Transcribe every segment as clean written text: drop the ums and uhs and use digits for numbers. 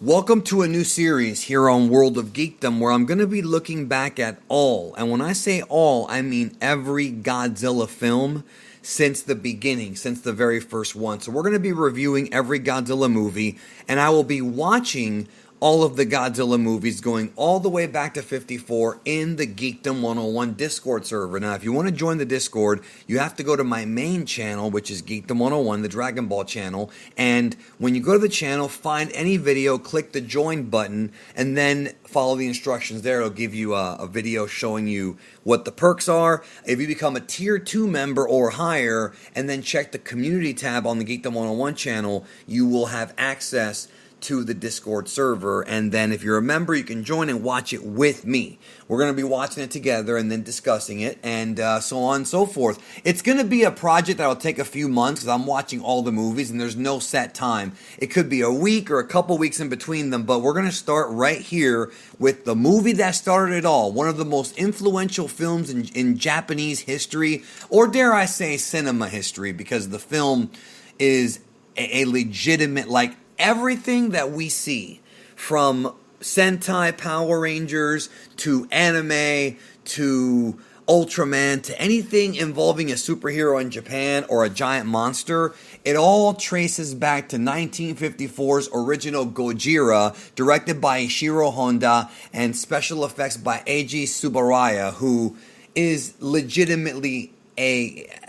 Welcome to a new series here on World of Geekdom where I'm going to be looking back at all, and when I say all, I mean every Godzilla film since the beginning, since the very first one. So we're going to be reviewing every Godzilla movie, and I will be watching all of the Godzilla movies going all the way back to 54 in the Geekdom 101 Discord server. Now, if you want to join the Discord, you have to go to my main channel, which is Geekdom 101, the Dragon Ball channel, and when you go to the channel, find any video, click the join button, and then follow the instructions there. It'll give you a video showing you what the perks are. If you become a tier 2 member or higher, and then check the community tab on the Geekdom 101 channel, you will have access to the Discord server, and then if you're a member, you can join and watch it with me. We're going to be watching it together and then discussing it, and so on and so forth. It's going to be a project that will take a few months because I'm watching all the movies and there's no set time. It could be a week or a couple weeks in between them, but we're going to start right here with the movie that started it all. One of the most influential films in Japanese history, or dare I say cinema history, because the film is a legitimate, like, everything that we see, from Sentai Power Rangers to anime to Ultraman to anything involving a superhero in Japan or a giant monster, it all traces back to 1954's original Gojira, directed by Ishiro Honda, and special effects by Eiji Tsuburaya, who is legitimately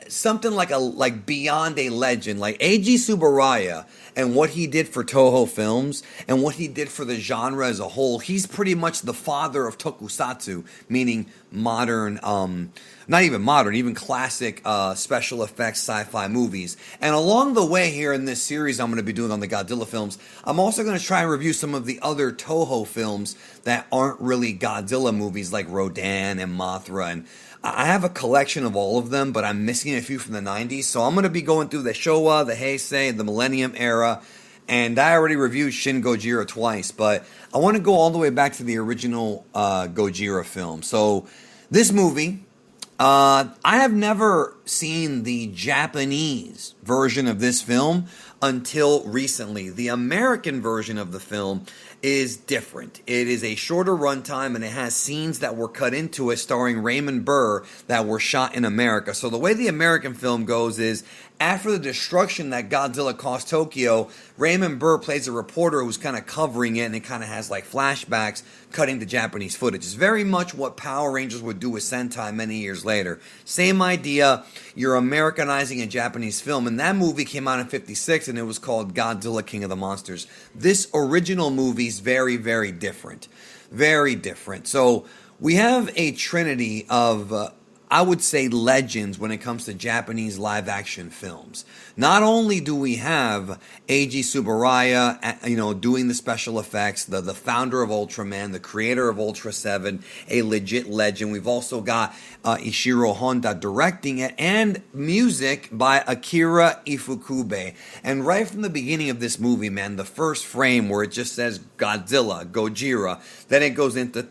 something like beyond a legend. Like Eiji Tsuburaya and what he did for Toho films and what he did for the genre as a whole, he's pretty much the father of tokusatsu, meaning modern, not even modern, even classic special effects sci-fi movies. And along the way here in this series I'm going to be doing on the Godzilla films, I'm also going to try and review some of the other Toho films that aren't really Godzilla movies, like Rodan and Mothra, and I have a collection of all of them, but I'm missing a few from the 90s, so I'm going to be going through the Showa, the Heisei, the Millennium Era, and I already reviewed Shin Gojira twice, but I want to go all the way back to the original Gojira film. So this movie, I have never seen the Japanese version of this film until recently. The American version of the film is different. It is a shorter runtime, and it has scenes that were cut into it starring Raymond Burr that were shot in America. So the way the American film goes is, after the destruction that Godzilla caused Tokyo, Raymond Burr plays a reporter who's kind of covering it, and it kind of has like flashbacks cutting to Japanese footage. It's very much what Power Rangers would do with Sentai many years later. Same idea, you're Americanizing a Japanese film, and that movie came out in 56, and it was called Godzilla King of the Monsters. This original movie is very, very different. Very different. So we have a trinity of I would say legends when it comes to Japanese live-action films. Not only do we have Eiji Tsuburaya, doing the special effects, the founder of Ultraman, the creator of Ultra 7, a legit legend. We've also got Ishiro Honda directing it, and music by Akira Ifukube. And right from the beginning of this movie, man, the first frame where it just says Godzilla, Gojira, then it goes into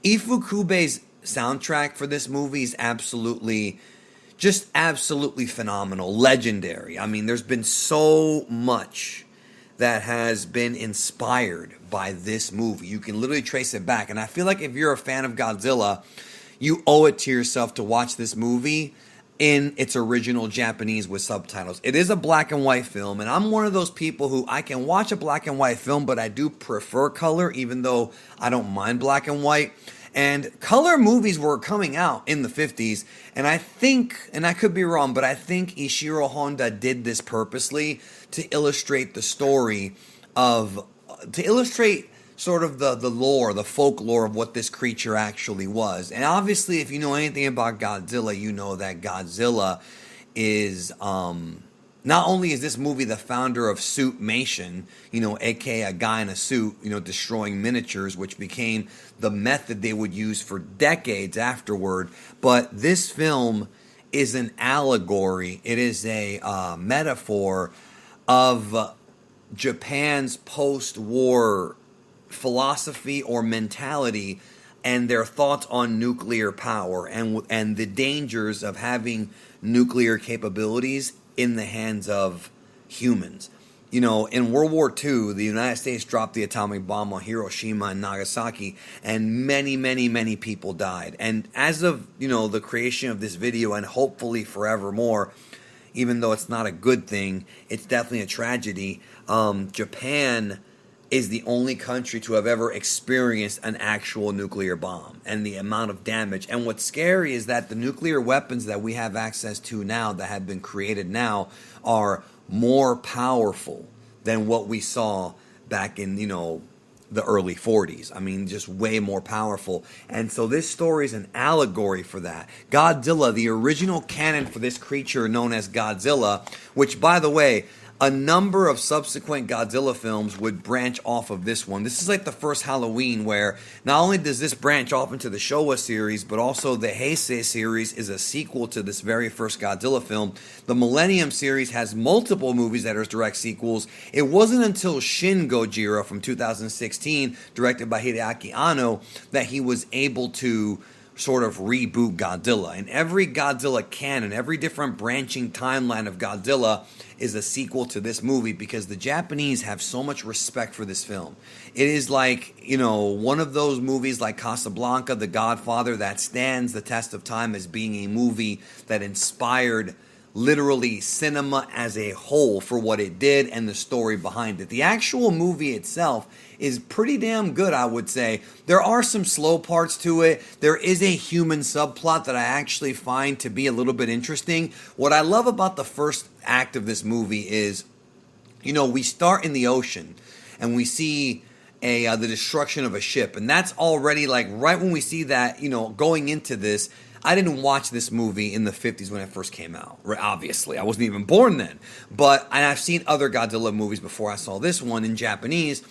Ifukube's soundtrack for this movie is absolutely phenomenal, legendary. I mean, there's been so much that has been inspired by this movie. You can literally trace it back, and I feel like if you're a fan of Godzilla, you owe it to yourself to watch this movie in its original Japanese with subtitles. It is a black and white film, and I'm one of those people who, I can watch a black and white film, but I do prefer color, even though I don't mind black and white. And color movies were coming out in the 50s, and I think, and I could be wrong, but I think Ishiro Honda did this purposely to illustrate the story to illustrate sort of the lore, the folklore of what this creature actually was. And obviously, if you know anything about Godzilla, you know that Godzilla is, not only is this movie the founder of suitmation, aka a guy in a suit, destroying miniatures, which became the method they would use for decades afterward, but this film is an allegory. It is a metaphor of Japan's post-war philosophy or mentality and their thoughts on nuclear power and the dangers of having nuclear capabilities in the hands of humans. In World War II, the United States dropped the atomic bomb on Hiroshima and Nagasaki, and many, many, many people died. And as of, the creation of this video, and hopefully forevermore, even though it's not a good thing, it's definitely a tragedy. Japan is the only country to have ever experienced an actual nuclear bomb and the amount of damage. And what's scary is that the nuclear weapons that we have access to now, that have been created now, are more powerful than what we saw back in, the early 40s. I mean, just way more powerful. And so this story is an allegory for that. Godzilla, the original canon for this creature known as Godzilla, which, by the way, a number of subsequent Godzilla films would branch off of this one. This is like the first Halloween where not only does this branch off into the Showa series, but also the Heisei series is a sequel to this very first Godzilla film. The Millennium series has multiple movies that are direct sequels. It wasn't until Shin Gojira from 2016, directed by Hideaki Anno, that he was able to sort of reboot Godzilla. And every Godzilla canon, every different branching timeline of Godzilla is a sequel to this movie, because the Japanese have so much respect for this film. It is like, one of those movies like Casablanca, The Godfather, that stands the test of time as being a movie that inspired literally cinema as a whole for what it did and the story behind it. The actual movie itself is pretty damn good, I would say. There are some slow parts to it. There is a human subplot that I actually find to be a little bit interesting. What I love about the first act of this movie is, we start in the ocean and we see the destruction of a ship. And that's already like right when we see that, going into this. I didn't watch this movie in the 50s when it first came out. Obviously, I wasn't even born then. And I've seen other Godzilla movies before I saw this one in Japanese.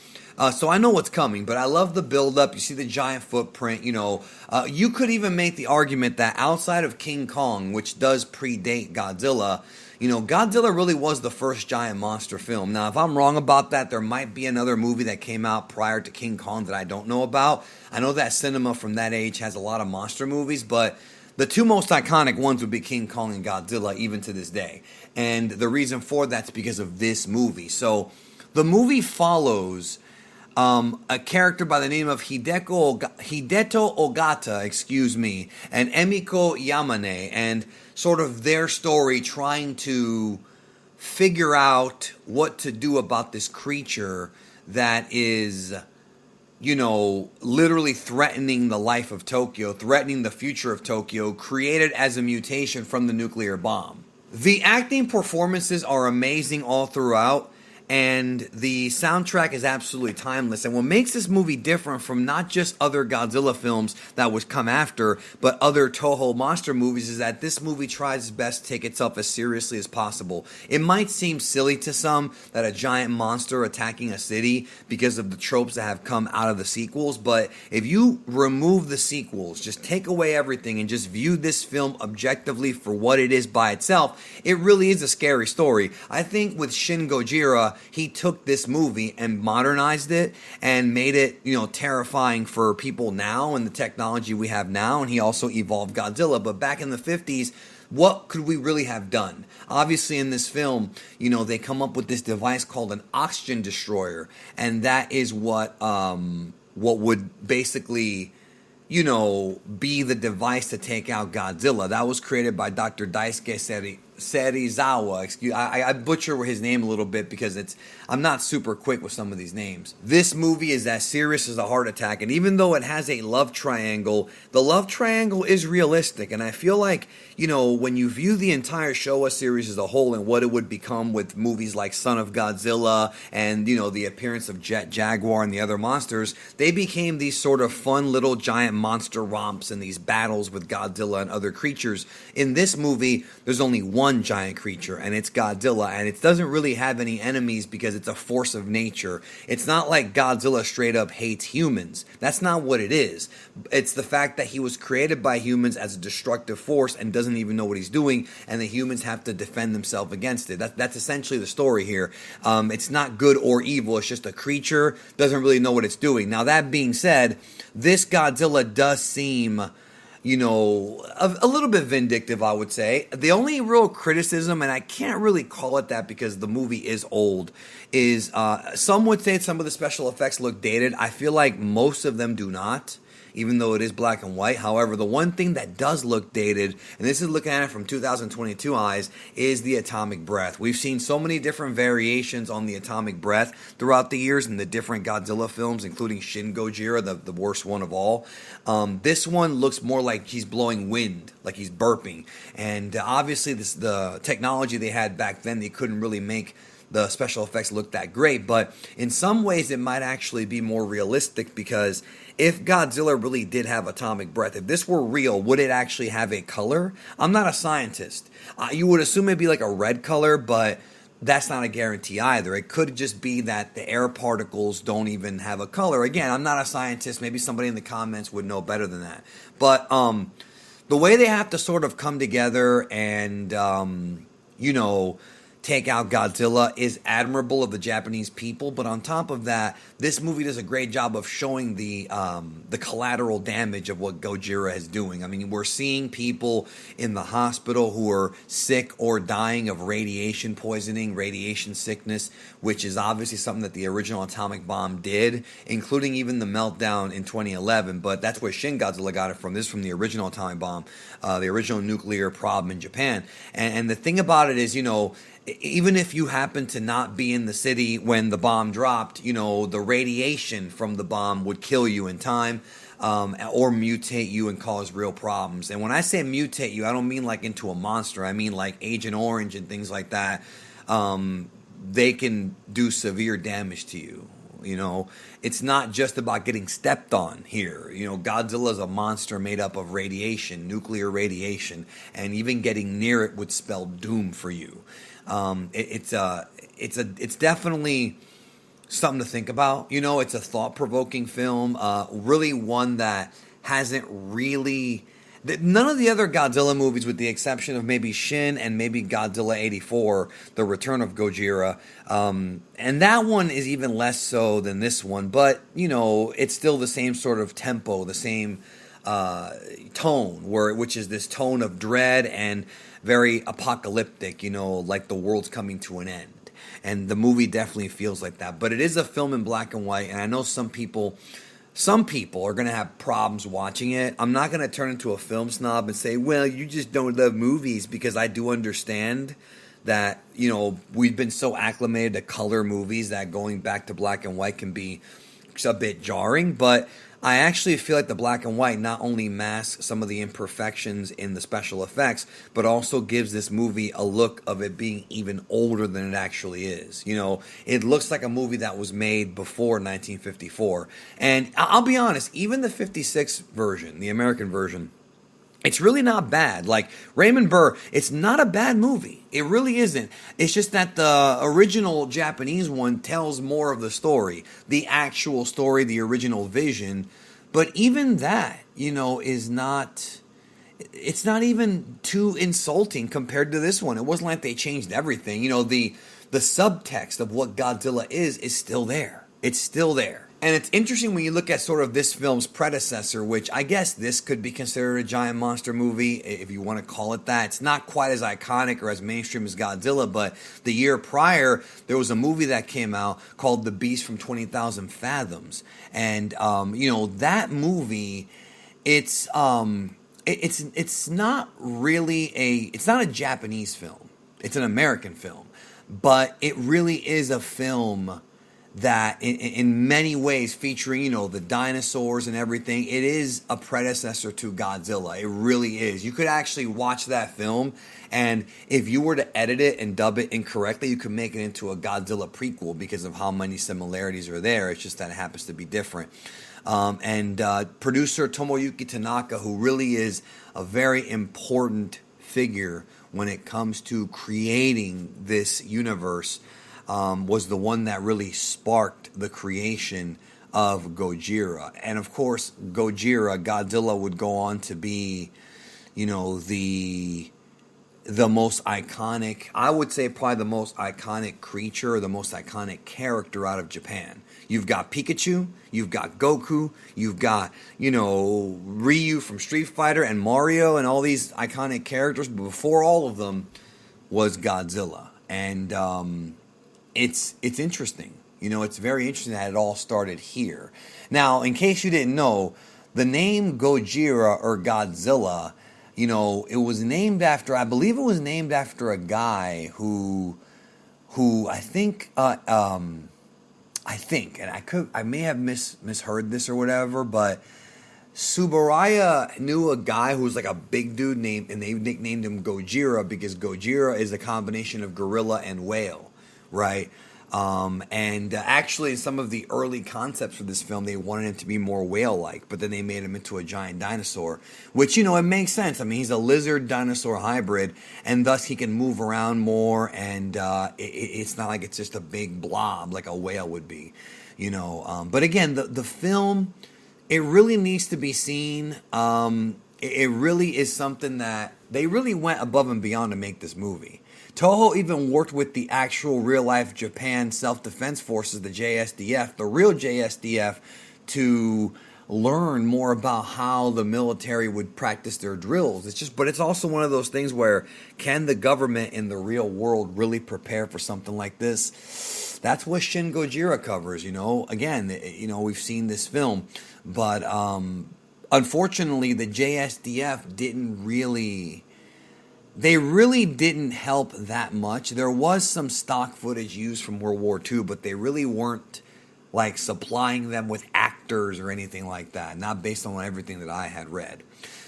So I know what's coming, but I love the build-up. You see the giant footprint, You could even make the argument that outside of King Kong, which does predate Godzilla, Godzilla really was the first giant monster film. Now, if I'm wrong about that, there might be another movie that came out prior to King Kong that I don't know about. I know that cinema from that age has a lot of monster movies, but the two most iconic ones would be King Kong and Godzilla, even to this day. And the reason for that's because of this movie. So the movie follows a character by the name of Hideto Ogata, and Emiko Yamane, and sort of their story trying to figure out what to do about this creature that is, literally threatening the life of Tokyo, threatening the future of Tokyo, created as a mutation from the nuclear bomb. The acting performances are amazing all throughout, and the soundtrack is absolutely timeless. And what makes this movie different from not just other Godzilla films that would come after, but other Toho monster movies, is that this movie tries its best to take itself as seriously as possible. It might seem silly to some that a giant monster attacking a city because of the tropes that have come out of the sequels, but if you remove the sequels, just take away everything and just view this film objectively for what it is by itself, it really is a scary story. I think with Shin Gojira, he took this movie and modernized it and made it, terrifying for people now and the technology we have now. And he also evolved Godzilla. But back in the 50s, what could we really have done? Obviously, in this film, they come up with this device called an oxygen destroyer. And that is what would basically, be the device to take out Godzilla. That was created by Dr. Daisuke Serizawa. I butcher his name a little bit because I'm not super quick with some of these names. This movie is as serious as a heart attack, and even though it has a love triangle, the love triangle is realistic, and I feel like, when you view the entire Showa series as a whole and what it would become with movies like Son of Godzilla and, the appearance of Jet Jaguar and the other monsters, they became these sort of fun little giant monster romps and these battles with Godzilla and other creatures. In this movie, there's only one giant creature, and it's Godzilla, and it doesn't really have any enemies because it's a force of nature. It's not like Godzilla straight up hates humans. That's not what it is. It's the fact that he was created by humans as a destructive force and doesn't even know what he's doing, and the humans have to defend themselves against it. That's essentially the story here. It's not good or evil. It's just a creature doesn't really know what it's doing. Now, that being said, this Godzilla does seem a little bit vindictive, I would say. The only real criticism, and I can't really call it that because the movie is old, is some would say some of the special effects look dated. I feel like most of them do not, even though it is black and white. However, the one thing that does look dated, and this is looking at it from 2022 eyes, is the atomic breath. We've seen so many different variations on the atomic breath throughout the years in the different Godzilla films, including Shin Gojira, the worst one of all. This one looks more like he's blowing wind, like he's burping. And obviously, the technology they had back then, they couldn't really make the special effects look that great, but in some ways it might actually be more realistic, because if Godzilla really did have atomic breath, if this were real, would it actually have a color? I'm not a scientist. You would assume it'd be like a red color, but that's not a guarantee either. It could just be that the air particles don't even have a color. Again, I'm not a scientist. Maybe somebody in the comments would know better than that. But the way they have to sort of come together and, take out Godzilla is admirable of the Japanese people, but on top of that, this movie does a great job of showing the collateral damage of what Gojira is doing. I mean, we're seeing people in the hospital who are sick or dying of radiation poisoning, radiation sickness, which is obviously something that the original atomic bomb did, including even the meltdown in 2011, but that's where Shin Godzilla got it from. This is from the original atomic bomb, the original nuclear problem in Japan. And the thing about it is, even if you happen to not be in the city when the bomb dropped, the radiation from the bomb would kill you in time, or mutate you and cause real problems. And when I say mutate you, I don't mean like into a monster. I mean like Agent Orange and things like that. They can do severe damage to you. It's not just about getting stepped on here. Godzilla is a monster made up of radiation, nuclear radiation, and even getting near it would spell doom for you. It's definitely something to think about. It's a thought-provoking film, really one that hasn't really... None of the other Godzilla movies, with the exception of maybe Shin and maybe Godzilla 84, The Return of Gojira, and that one is even less so than this one, but, it's still the same sort of tempo, the same tone, which is this tone of dread and very apocalyptic, like the world's coming to an end. And the movie definitely feels like that. But it is a film in black and white, and I know some people are going to have problems watching it. I'm not going to turn into a film snob and say, well, you just don't love movies, because I do understand that, we've been so acclimated to color movies that going back to black and white can be a bit jarring, but I actually feel like the black and white not only masks some of the imperfections in the special effects, but also gives this movie a look of it being even older than it actually is. It looks like a movie that was made before 1954. And I'll be honest, even the 56 version, the American version, it's really not bad. Like Raymond Burr, it's not a bad movie. It really isn't. It's just that the original Japanese one tells more of the story, the actual story, the original vision. But even that, is not... It's not even too insulting compared to this one. It wasn't like they changed everything. The subtext of what Godzilla is still there. It's still there. And it's interesting when you look at sort of this film's predecessor, which I guess this could be considered a giant monster movie, if you want to call it that. It's not quite as iconic or as mainstream as Godzilla, but the year prior, there was a movie that came out called The Beast from 20,000 Fathoms. And, that movie, it's not really it's not a Japanese film. It's an American film. But it really is a film that in many ways featuring, the dinosaurs and everything, it is a predecessor to Godzilla. It really is. You could actually watch that film, and if you were to edit it and dub it incorrectly, you could make it into a Godzilla prequel because of how many similarities are there. It's just that it happens to be different. And producer Tomoyuki Tanaka, who really is a very important figure when it comes to creating this universe, was the one that really sparked the creation of Gojira. And of course, Godzilla would go on to be, the the most iconic, I would say probably the most iconic creature, or the most iconic character out of Japan. You've got Pikachu, you've got Goku, you've got, Ryu from Street Fighter and Mario and all these iconic characters. But before all of them was Godzilla. And it's interesting. It's very interesting that it all started here. Now, in case you didn't know, the name Gojira or Godzilla, it was named after, I believe it was named after a guy who I think, and I may have misheard this or whatever, but Subaraya knew a guy who was like a big dude and they nicknamed him Gojira because Gojira is a combination of gorilla and whale, right? Actually, some of the early concepts for this film, they wanted him to be more whale-like, but then they made him into a giant dinosaur, which, it makes sense. I mean, he's a lizard-dinosaur hybrid, and thus he can move around more, and it's not like it's just a big blob like a whale would be, But again, the film, it really needs to be seen. It really is something that they really went above and beyond to make this movie. Toho even worked with the actual real-life Japan Self-Defense Forces, the JSDF, the real JSDF, to learn more about how the military would practice their drills. But it's also one of those things where, can the government in the real world really prepare for something like this? That's what Shin Gojira covers, Again, we've seen this film, but unfortunately, the JSDF they really didn't help that much. There was some stock footage used from World War II, but they really weren't like supplying them with actors or anything like that, not based on everything that I had read.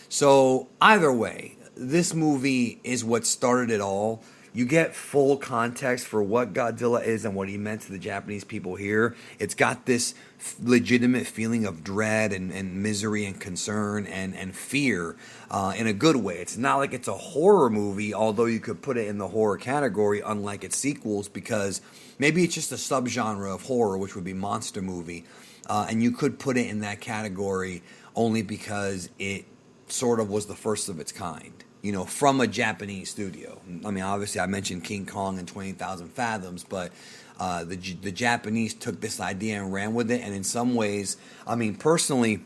So either way, this movie is what started it all. You get full context for what Godzilla is and what he meant to the Japanese people here. It's got this legitimate feeling of dread and misery and concern and fear in a good way. It's not like it's a horror movie, although you could put it in the horror category, unlike its sequels, because maybe it's just a subgenre of horror, which would be monster movie. And you could put it in that category only because it sort of was the first of its kind. From a Japanese studio. I mean, obviously, I mentioned King Kong and 20,000 Fathoms, but the Japanese took this idea and ran with it. And in some ways, I mean, personally,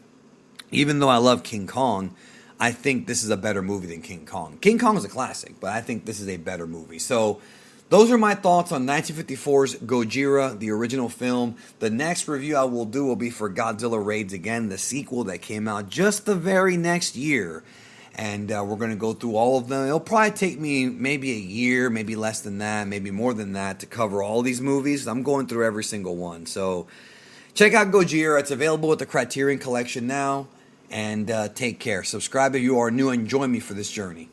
even though I love King Kong, I think this is a better movie than King Kong. King Kong is a classic, but I think this is a better movie. So those are my thoughts on 1954's Gojira, the original film. The next review I will do will be for Godzilla Raids Again, the sequel that came out just the very next year. And we're going to go through all of them. It'll probably take me maybe a year, maybe less than that, maybe more than that to cover all these movies. I'm going through every single one. So check out Gojira. It's available with the Criterion Collection now. And take care. Subscribe if you are new and join me for this journey.